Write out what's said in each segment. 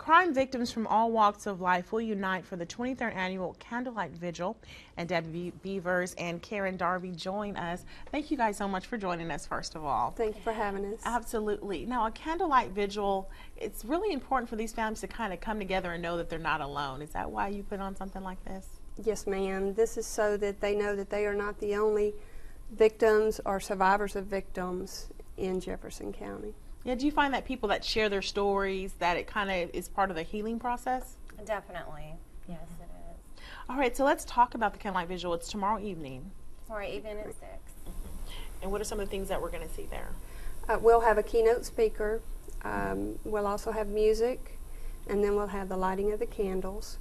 Crime victims from all walks of life will unite for the 23rd annual Candlelight Vigil, and Debbie Beavers and Kaaron Darby join us. Thank you guys so much for joining us, first of all. Thank you for having us. Absolutely. Now, a Candlelight Vigil, it's really important for these families to kind of come together and know that they're not alone. Is that why you put on something like this? Yes, ma'am. This is so that they know that they are not the only victims or survivors of victims in Jefferson County. Yeah, do you find that people that share their stories, that it kind of is part of the healing process? Definitely. Yes, it is. All right, so let's talk about the Candlelight Vigil. It's tomorrow evening. Tomorrow evening at 6. And what are some of the things that we're going to see there? We'll have a keynote speaker. We'll also have music, and then we'll have the lighting of the candles.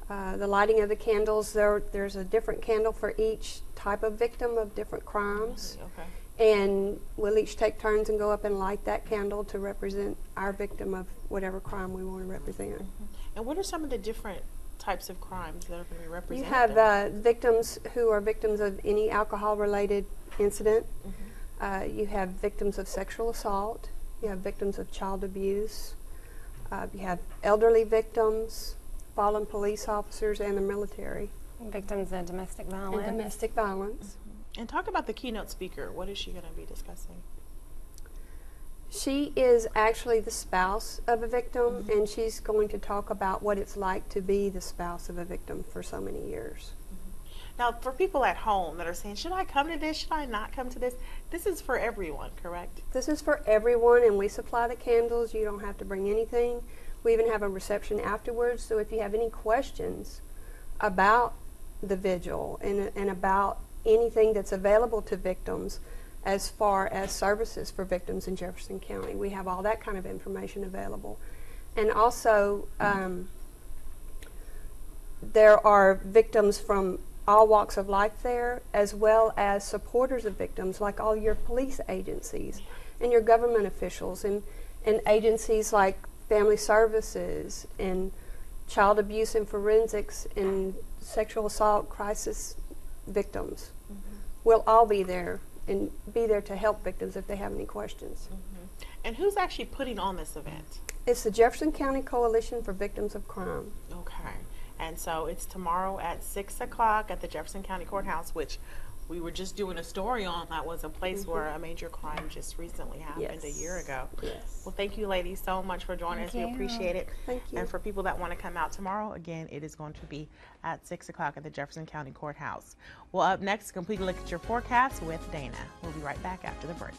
The lighting of the candles, there's a different candle for each type of victim of different crimes. Okay. And we'll each take turns and go up and light that candle to represent our victim of whatever crime we want to represent. And what are some of the different types of crimes that are going to be represented? You have victims who are victims of any alcohol-related incident. You have victims of sexual assault. You have victims of child abuse. You have elderly victims, fallen police officers, and the military. Victims of domestic violence. And domestic violence. And talk about the keynote speaker. What is she going to be discussing? She is actually the spouse of a victim, and she's going to talk about what it's like to be the spouse of a victim for so many years. Now, for people at home that are saying, should I come to this? Should I not come to this? This is for everyone, correct? This is for everyone, and we supply the candles. You don't have to bring anything. We even have a reception afterwards, so if you have any questions about the vigil and about anything that's available to victims as far as services for victims in Jefferson County, we have all that kind of information available. And also, there are victims from all walks of life there, as well as supporters of victims, like all your police agencies and your government officials and agencies like Family Services and Child Abuse and Forensics and Sexual Assault Crisis victims. We'll all be there and be there to help victims if they have any questions. And who's actually putting on this event? It's the Jefferson County Coalition for Victims of Crime. Okay. And so it's tomorrow at 6 o'clock at the Jefferson County Courthouse, which we were just doing a story on. That was a place where a major crime just recently happened a year ago. Yes. Well, thank you, ladies, so much for joining us. We appreciate it. Thank you. And for people that want to come out tomorrow, again, it is going to be at 6 o'clock at the Jefferson County Courthouse. Well, up next, complete look at your forecast with Dana. We'll be right back after the break.